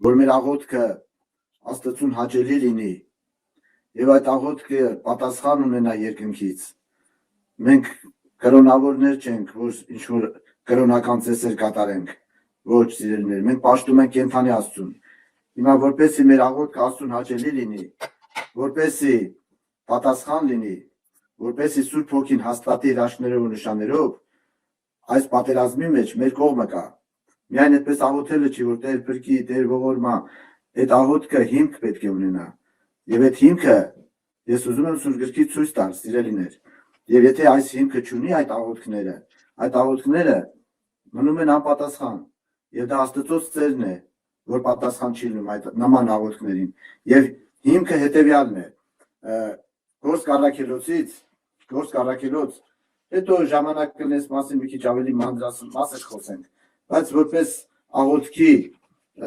որ մեր աղոթքը Աստծուն հաճելի լինի եւ այդ աղոթքը պատասխան ունենա երկնքից։ Մենք կրոնավորներ չենք, որ ինչ-որ կրոնական ծեսեր կատարենք, ոչ սիրելիներ, մենք պաշտում ենք կենդանի Աստծուն։ Հիմա որպեսզի մեր աղոթքը Աստծուն հաճելի լինի, որպեսզի պատասխան լինի, որպեսզի Սուրբ Հոգին հաստատի իր աշկներով ու նշաններով, այս պատերազմի մեջ մեր կողմը կա։ Միայն այդպես աղոթելը չի, որ Տեր փրկի, Տեր ողորմա, այդ աղոթքը հիմք պետք է ունենա։ Եվ այդ հիմքը ես ուզում եմ Սուրբ Գրքից ցույց տալ, սիրելիներ։ Եվ եթե այս հիմքը չունի այդ աղոթքները մնում են անպատասխան։ Եվ դա Աստծո ծերն է, որ պատասխան չի լինում այդ նման աղոթքներին։ Եվ հիմքը հետևյալն է։ Գործ Առաքելոց, հետո ժամանակ կլինես մասին մի քիչ ավելի մանրամասն խոսենք, բայց որպես աղոթքի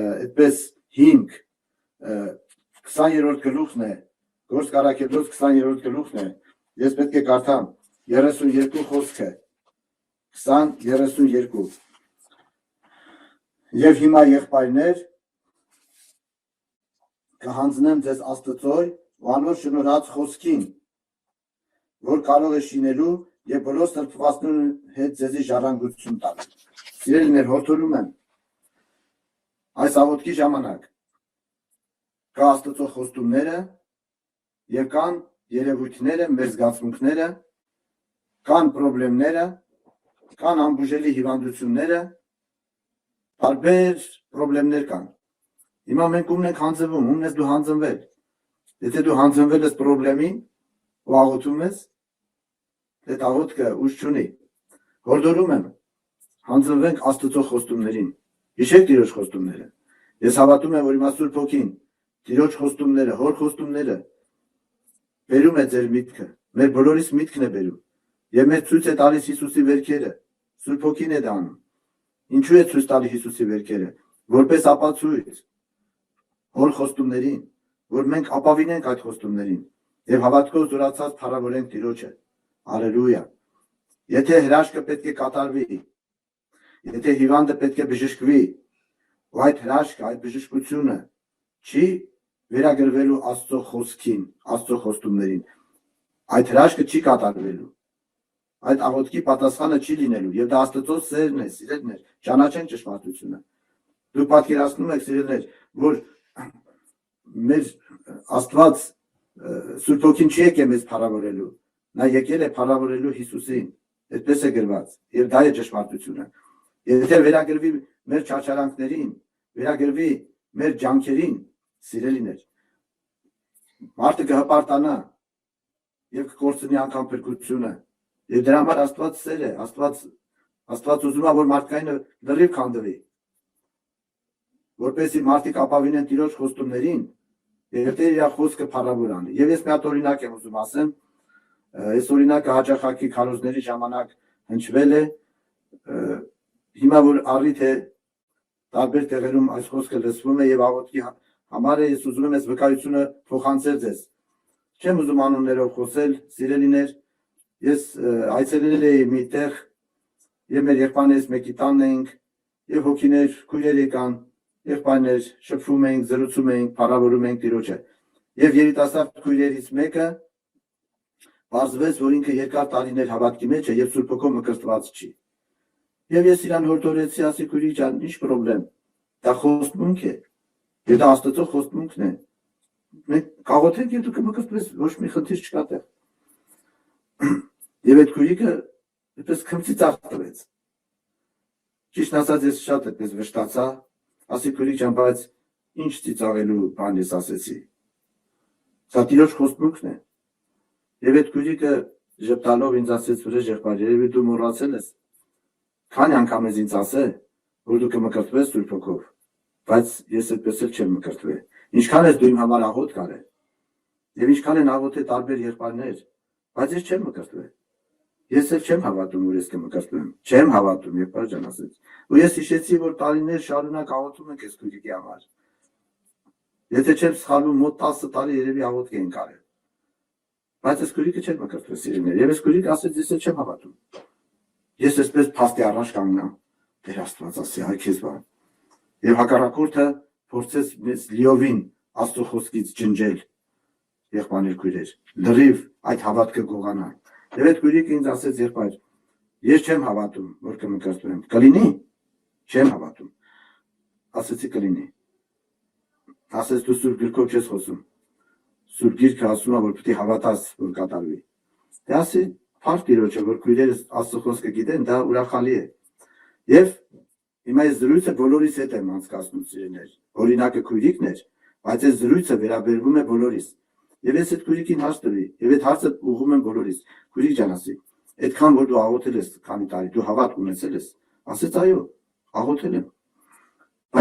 այդպես հիմք 20-րդ գլուխն է, Գործ Առաքելոց 20-րդ գլուխն է, ես պետք է կարդամ 32 խոսքը, 20-32 Եվ հիմա եղբայրներ կհանձնեմ ձեզ Աստծոյ ու անոր շնորհած խոսքին, որ կարող է շինելու եւ բոլոր սրբվածների հետ ձեզի ժառանգություն տալ։ Սիրելիներ, հորդորում եմ այս աղոթքի ժամանակ կա Աստծո խոստումները եւ կան երևույթները, մեր զգացմունքները, կան խնդիրները, կան անբուժելի հիվանդությունները, տարբեր խնդիրներ կան։ Հիմա մենք ումն ենք հանձնվում, ումն ես դու հանձնվել։ Եթե դու հանձնվել ես խնդրին ու աղոթում ես, այդ աղոթքը ուժ չունի։ Հորդորում եմ հանձնվենք Աստծո խոստումներին։ Հիշեք Տիրոջ խոստումները։ Ես հավատում եմ, որ հիմա Սուրբ Հոգին Տիրոջ խոստումները, հոր խոստումները բերում է ձեր միտքը։ Մեր բոլորիս միտքն է բերում։ Եվ մեր ցույց է տալիս Հիսուսի վերքերը։ Սուրբ Հոգին է դա անում։ Ինչու է ցույց տալի Հիսուսի վերքերը, որպես ապացույց հոր խոստումներին, որ մենք ապավինենք այդ խոստումներին եւ հավատքով զորացած փառավորենք Տիրոջը։ Հալելույա։ Եթե հրաշքը պետք է կատարվի, եթե հիվանդը պետք է բժշկվի, ու այդ հրաշքը, այդ բժշկությունը չի վերագրվելու Աստծո խոսքին, Աստծո խոստումներին, այդ հրաշքը չի կատարվելու։ Այդ աղոթքի պատասխանը չի լինելու, եւ դա Աստծո սերն է, սիրելիներ, ճանաչենք ճշմարտությունը։ Դուք պատկերացնում եք, սիրելիներ, որ մեր Աստված Սուրբ Հոգին չի եկել մեզ փառավորելու, նա եկել է փառավորելու Հիսուսին, այդպես է գրված, եւ դա է ճշմարտությունը։ Եթե վերագրվի մեր չարչարանքներին, վերագրվի մեր ջանքերին, սիրելիներ, մարդը կհպարտանա եւ կկորցնի անգամ փրկությունը։ Եվ դրա համար Աստված սեր է, Աստված ուզում է, որ մարդկայինը լրիվ քանդվի, որպեսզի մարդիկ ապավինեն Տիրոջ խոստումներին եւ Տեր իր խոսքը փառավոր անի։ Եվ ես մի հատ օրինակ եմ ուզում ասեմ, այս օրինակը հաճախակի քարոզների ժամանակ հնչվել է, հիմա որ առիթ է տարբեր տեղերում այս խոսքը լսվում է եւ աղոթքի համար է, ես ուզում եմ այս վկայությունը փոխանցել ձեզ։ Չեմ ուզում անուններով խոսել, սիրելիներ, ես այցելել էի մի տեղ եւ մեր եղբայրներից մեկի տանն էինք եւ հոգիներ, քույրեր եկան, եղբայրներ շփվում էինք, զրուցում էինք, փառավորում էինք Տիրոջը։ Եվ երիտասարդ քույրերից մեկը բարձվեց, որ ինքը երկար տարիներ հավատքի մեջ է եւ Սուրբ Հոգով մկրտված չի։ Եվ ես իրան հորդորեցի, ասի քույրիկ ջան, ի՞նչ խնդրեմ։ Դա խոստմունք է։ Եվ դա Աստծո խոստմունքն է։ Մենք կաղոթենք եւ դու կմկրտվես, ոչ մի խնդիր չկա դեռ։ Եվ այդ քույրիկը այդպես քմծի ծաղկվեց։ Ճիշտ ասած ես շատ այդպես վշտացա, ասի քույրիկ ջան, բայց ինչ ծիծաղելու բան ես ասեցի։ Սա Տիրոջ խոստմունքն է։ Եվ այդ քույրիկը ժպտալով ինձ ասեց, վրեժ եղբայր, երևի դու մոռացել ես։ Քանի անգամ ես ինձ ասել, որ դու կմկրտվես Սուրբ Հոգով, բայց ես այդպես էլ չեմ մկրտվել։ Ինչքան ես դու իմ համար աղոթք արել։ Եվ ինչքան են աղոթել տարբեր եղբայրներ, բայց ես չեմ մկրտվել։ Ես էլ չեմ հավատում, որ ես կմկրտվեմ։ Չեմ հավատում, եղբայր ջան ասեց։ Ու ես հիշեցի, որ տարիներ շարունակ աղոթում ենք այս քույրիկի համար։ Եթե չեմ սխալվում, մոտ 10 տարի երևի աղոթք ենք արել։ Բայց այս քույրիկը չէր մկրտվել, սիրելիներ։ Եվ այս քույրիկը ասեց, ես էլ չեմ հավատում։ Ես այսպես փաստի առաջ կանգնամ, Տեր Աստված ասի, այ քեզ բան։ Եվ հակառակորդը փորձես մեզ լիովին Աստծո խոսքից ջնջել եղբայրներ քույրեր, լրիվ այդ հավատքը գողանալ։ Եվ այդ քույրիկը ինձ ասեց եղբայր, ես չեմ հավատում, որ կմկրտվեմ։ Կլինի։ Չեմ հավատում։ Ասեցի կլինի։ Ասեց դու սուրբ գրքով չես խոսում։ Սուրբ գիրքը ասում է, որ պետք է հավատաս, որ կատարվի։ Դե ասի, փառք Տիրոջը, որ քույրերս Աստծո խոսքը գիտեն, դա ուրախալի է։ Եվ հիմա այս զրույցը բոլորիս հետ եմ անցկացնում սիրելիներ։ Օրինակը քույրիկն էր, բայց այս զրույցը վերաբերվում է բոլորիս։ Եվ ես այդ քույրիկին հարց տվի, եւ այդ հարցը ուղղում եմ բոլորիս։ Քույրիկ ջան, ասի, այդքան որ դու աղոթել ես քանի տարի, դու հավատ ունեցել ես։ Ասեց այո, աղոթել եմ։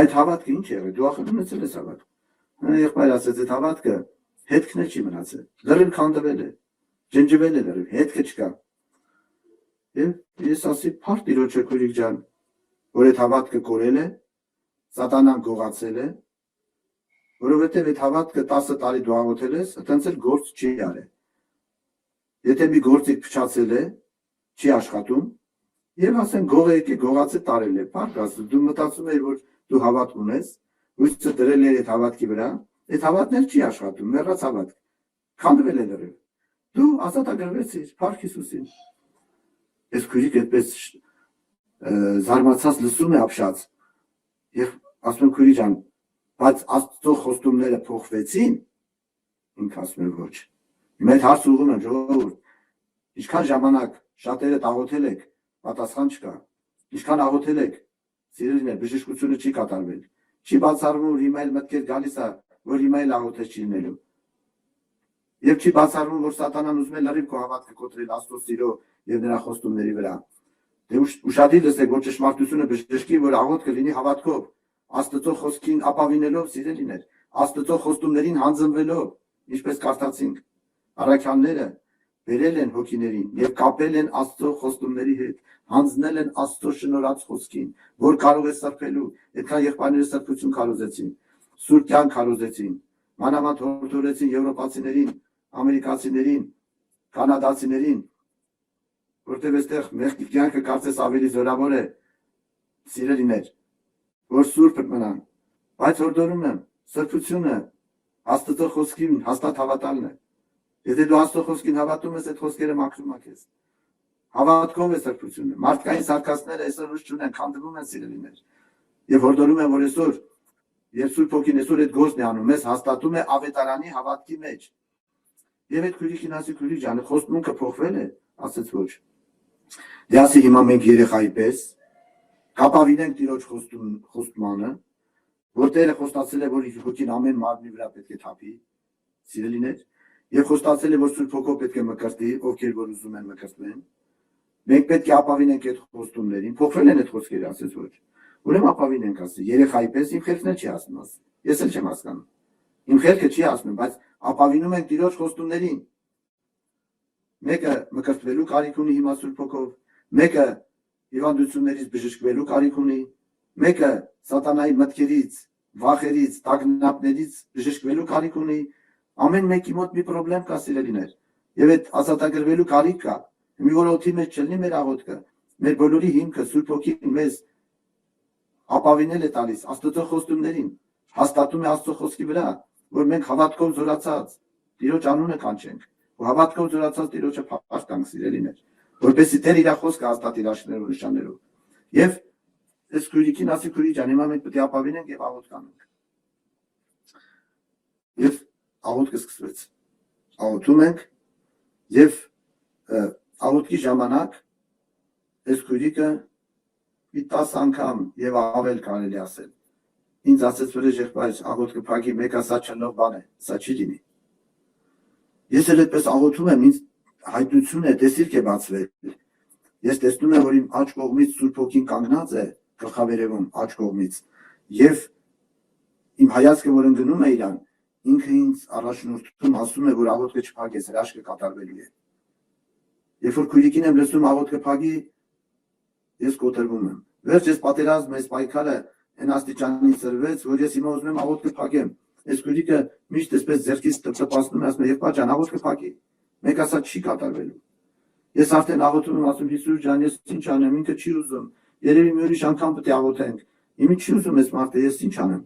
Այդ հավատքը ինչ եղել, դու ախր ունեցել ես հավատ։ Եղբայր ասեց, այդ հավատքը հետքն էլ չի մնացել։ Լրիվ քանդվել է, ջնջվել է լրիվ, հետքը չկա։ Եվ ես ասի, փառք Տիրոջը քույրիկ ջան, որ այդ հավատքը կորել է, սատանան գողացել է, որովհետև այդ հավատքը 10 տարի դու աղոթել ես, այդպես էլ գործ չի արել։ Եթե մի գործիկ փչացել է, չի աշխատում, եւ ասեն գող է եկի, գողացը տարել է, փառք Աստծո, դու մտածում ես, որ դու հավատ ունես, հույսը դրել է այդ հավատքի վրա, այդ հավատն էլ չի աշխատում, մեռած հավատք, քանդվել է լրիվ։ Դու ազատագրվեցիր, փառք Հիսուսին։ Այս քույրիկը այդպես զարմացած լսում է ապշած եւ ասում է քույրիկ ջան, բայց Աստծո խոստումները փոխվեցին, ինքը ասում է ոչ։ Հիմա այդ հարցը ուղղում եմ ժողովուրդ, ինչքան ժամանակ շատերը աղոթել եք, պատասխան չկա, ինչքան աղոթել եք, սիրելիներ, բժշկությունը չի կատարվել, չի բացառվում, որ հիմա էլ մտքեր գալիս է, որ հիմա էլ աղոթել չի լինելու։ Եվ չի բացառվում, որ սատանան ուզում է լրիվ քո հավատքը կոտրել Աստծո սիրո եւ նրա խոստումների վրա։ Դե ուշադիր լսեք, որ ճշմարտությունը բժշկի, որ աղոթքը լինի հավատքով, Աստծո խոսքին ապավինելով, սիրելիներ, Աստծո խոստումներին հանձնվելով, ինչպես կարդացինք, առաքյալները բերել են հոգիներին եւ կապել են Աստծո խոստումների հետ, հանձնել են Աստծո շնորհած խոսքին, որ կարող է սրբելու, այդքան եղբայրները սրբություն քարոզեցին, սուրբ կյանք քարոզեցին, մանավանդ հորդորեցին եվրոպացիներին, ամերիկացիներին, կանադացիներին, որտեղ այստեղ մեղքի կյանքը կարծես ավելի զորավոր է, սիրելիներ, որ սուրբ մնան, բայց հորդորում եմ, սրբությունը Աստծո խոսքին հաստատ հավատալն է։ Եթե դու Աստծո խոսքին հավատում ես, այդ խոսքերը մաքրում է քեզ։ Հավատքով է սրբությունը։ Մարդկային սարքաստները այսօր ուժ չունեն, քանդվում են սիրելիներ։ Եվ հորդորում եմ, որ այսօր եւ Սուրբ Հոգին այսօր այդ գործն է անում, մեզ հաստատում է ավետարանի հավատքի մեջ։ Եվ այդ քույրիկին ասի, քույրիկ ջան, խոստմունքը փոխվել է, ասեց ոչ։ Դե ասի հիմա մենք երեխայի պես կապավինենք Տիրոջ խոստմանը, որ Տերը խոստացել է, որ Հոգին ամեն մարմնի վրա պետք է թափի, սիրելիներ, եւ խոստացել է, որ Սուրբ Հոգով պետք է մկրտի, ովքեր որ ուզում են մկրտվեն։ Մենք պետք է ապավինենք այդ խոստումներին, փոխվել են այդ խոսքերը, ասեց ոչ։ Ուրեմն ապավինենք, ասի, երեխայի պես իմ խելքն էլ չի ասում, ասի։ Ես էլ չեմ հասկանում։ Իմ խելքը չի ասում, բայց ապավինում ենք Տիրոջ խոստումներին։ Մեկը մկրտվելու կարիք ունի հիմա Սուրբ Հոգով, մեկը հիվանդություններից բժշկվելու կարիք ունի, մեկը սատանայի մտքերից, վախերից, տագնապներից բժշկվելու կարիք ունի, ամեն մեկի մոտ մի խնդրեմ կա սիրելիներ, եւ այդ ազատագրվելու կարիք կա, մի որ օդի մեջ չլինի մեր աղոթքը, մեր բոլորի հիմքը Սուրբ Հոգին մեզ ապավինել է տալիս Աստծո խոստումներին, հաստատում է Աստծո խոսքի վրա, որ մենք հավատքով զորացած Տիրոջ անունը կանչենք, ու հավատքով զորացած Տիրոջը փառք տանք սիրելիներ, որպեսզի Տեր իր խոսքը հաստատի աշներով նշաններով։ Եվ այս քույրիկին ասի, քույրիկ ջան, հիմա մենք պետք է ապավինենք եւ աղոթք անենք։ Եվ աղոթքը սկսվեց։ Աղոթում ենք եւ աղոթքի ժամանակ այս քույրիկը մի 10 անգամ եւ ավել կարելի ասել։ Ինձ ասեց, որ եղբայր աղոթքը փակի, մեկ ասա չնով բան է, սա չի լինի։ Ես էլ այդպես աղոթում եմ, ինձ հայտնություն է, տեսիլք է բացվել։ Ես տեսնում եմ, որ իմ աջ կողմից Սուրբ Հոգին կանգնած է գլխավերևում աջ կողմից եւ իմ հայացքը որ ընկնում է իրան, ինքը ինձ առաջնորդում ասում է, որ աղոթքը չփակես, հրաշքը կատարվելու է։ Երբ որ քույրիկին եմ լսում աղոթքը փակի, ես կոտրվում եմ։ Վերջ ես պատերազմ, այս պայքարը այն աստիճանին ծրվեց, որ ես հիմա ուզում եմ աղոթքը փակեմ։ Այս քույրիկը միշտ այսպես ձեռքից տպտպացնում է, ասում է, եղբայր ջան, աղոթքը փակի։ Մեկ ասա չի կատարվելու։ Ես արդեն աղոթում եմ, ասում Հիսուս ջան, ես ինչ անեմ, ինքը չի ուզում։ Երևի մի ուրիշ անգամ պետք է աղոթենք։ Իմի չի ուզում ես մարդը, ես ինչ անեմ։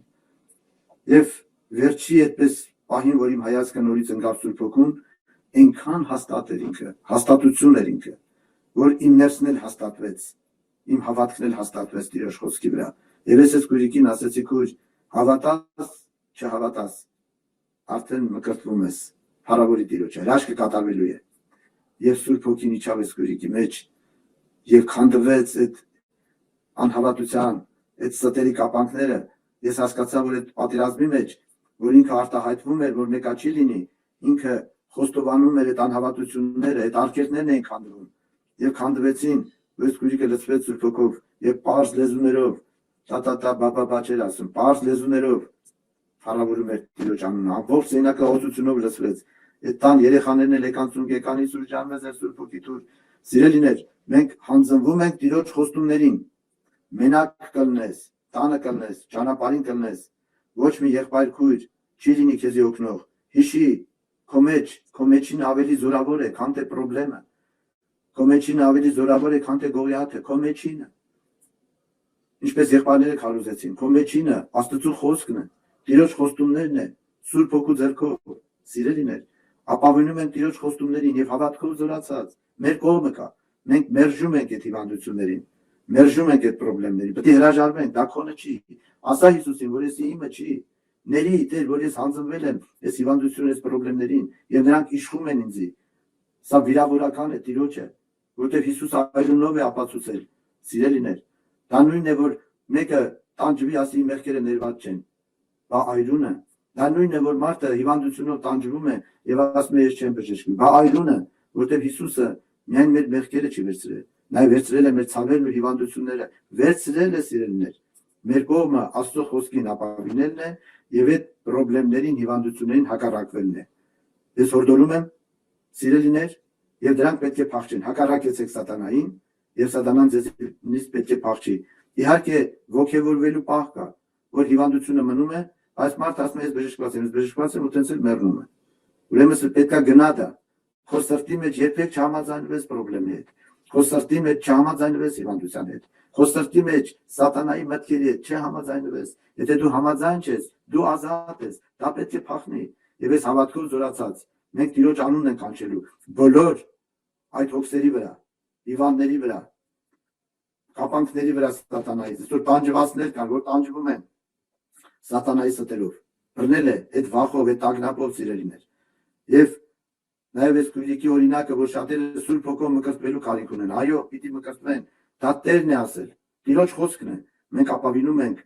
Եվ վերջի այդպես պահին, որ իմ հայացքը նորից ընկավ Սուրբ Հոգուն, այնքան հաստատ էր ինքը, հաստատություն էր ինքը, որ իմ ներսն էլ հաստատվեց, իմ հավատքն էլ հաստատվեց Տիրոջ խոսքի վրա։ Եվ ես այս քույրիկին ասեցի, քույր, հավատաս, չհավատաս, արդեն մկրտվում ես փառավորի Տիրոջ, հրաշքը կատարվելու է։ Եվ Սուրբ Հոգին իջավ այս քույրիկի մեջ եւ քանդվեց այդ անհավատության, այդ ստերի կապանքները։ Ես հասկացա, որ այդ պատերազմի մեջ, որ ինքը արտահայտվում էր, որ մեկա չի լինի, ինքը խոստովանում էր այդ անհավատությունները, այդ արգելքներն էին քանդվում եւ քանդվեցին, որ այս քույրիկը լցվեց Սուրբ Հոգով եւ պարզ լեզուներով, տա բաբա չէր ասում, պարզ լեզուներով փառավորում էր Տիրոջ անունը, ամբողջ զենակահոսությունով լցվեց։ Այդ տան երեխաներն էլ եկան ցունկեկանի սուրճան մեզ Սուրբ Հոգի դուր։ Սիրելիներ, մենք հանձնվում ենք Տիրոջ խոստումներին։ Մենակ կլնես, տանը կլնես, ճանապարհին կլնես, ոչ մի եղբայր քույր չի լինի քեզի օգնող։ Հիշի, քո մեջին ավելի զորավոր է, քան թե խնդրեմը։ Քո մեջին ավելի զորավոր է, քան թե Գողիաթը, քո մեջինը։ Ինչպես եղբայրները քարոզեցին, քո մեջինը Աստծո խոսքն է, Տիրոջ խոստումներն է, Սուրբ Հոգու ձեռքով, սիրելիներ, ապավինում ենք Տիրոջ խոստումներին եւ հավատքով զորացած։ Մեր կողմը կա։ Մենք մերժում ենք այդ հիվանդություններին, մերժում ենք այդ խնդիրներին։ Պետք է հրաժարվենք, դա քոնը չի։ Ասա Հիսուսին, որ ես իմը չի։ Ների Տեր, որ ես հանձնվել եմ այս հիվանդությունների, այս խնդիրներին եւ նրանք իշխում են ինձ։ Սա վիրավորական է Տիրոջը, որտեղ Հիսուս այլունով է ապացուցել։ Սիրելիներ, դա նույնն է, որ մեկը տանջվի, ասի մեղքերը ներված չեն։ Բա այլունը, դա նույնն է, որ մարդը հիվանդությունով տանջվում է եւ ասում է ես չեմ բժշկվի։ Բա այլունը, որտեղ Հիսուսը միայն մեր մեղքերը չի վերցրել, նաեւ վերցրել է մեր ցավերն ու հիվանդությունները, վերցրել է սիրելիներ։ Մեր կողմը Աստծո խոսքին ապավինելն է եւ այդ խնդիրներին, հիվանդություններին հակառակվելն է։ Ես հորդորում եմ, սիրելիներ, եւ դրանք պետք է փախչեն։ Հակառակեցեք սատանային եւ սատանան ձեզնից պետք է փախչի։ Իհարկե ողջևորվելու պահ կա, որ հիվանդությունը մնում է, բայց մարդը ասում է ես բժշկված եմ ու տենց էլ մեռնում է։ Ուրեմն պետքա գնա դա։ Քո սրտի մեջ երբեք չհամաձայնվես խնդրի հետ։ Քո սրտի մեջ չհամաձայնվես հիվանդության հետ։ Քո սրտի մեջ սատանայի մտքերի հետ չհամաձայնվես։ Եթե դու համաձայն ես, դու ազատ ես, դա պետք է փախնի։ Եվ ես հավատքով զորացած, մենք Տիրոջ անունն ենք կանչելու բոլոր այդ հոգսերի վրա, հիվանդների վրա, կապանքների վրա սատանայի։ Այսօր տանջվածներ կան, որ տանջվում են սատանայի ստերով։ Բռնել է այդ վախով, այդ ագնապով սիրելիներ։ Եվ նաև այս քույրիկի օրինակը, որ շատերը Սուրբ Հոգով մկրտվելու կարիք ունեն։ Այո, պիտի մկրտվեն։ Դա Տերն է ասել։ Տիրոջ խոսքն է։ Մենք ապավինում ենք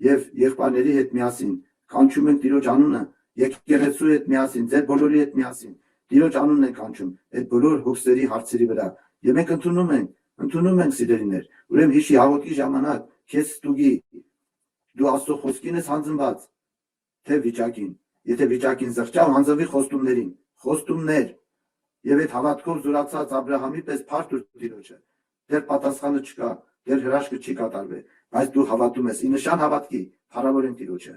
եւ եղբայրների հետ միասին կանչում ենք Տիրոջ անունը, եկեղեցու հետ միասին, ձեր բոլորի հետ միասին Տիրոջ անունն ենք կանչում այդ բոլոր հոգսերի հարցերի վրա։ Եվ մենք ընդունում ենք սիրելիներ։ Ուրեմն հիշի հավատքի ժամանակ քեզ ստուգի դու Աստծո խոսքին ես հանձնված, թե վիճակին։ Եթե վիճակին զղջավ, հանձնվի խոստումներին, խոստումներ։ Եվ այդ հավատքով զորացած Աբրահամի պես փառք տուր Տիրոջը։ Դեռ պատասխանը չկա, դեռ հրաշքը չի կատարվել, բայց դու հավատում ես։ Ի նշան հավատքի փառավորեն Տիրոջը։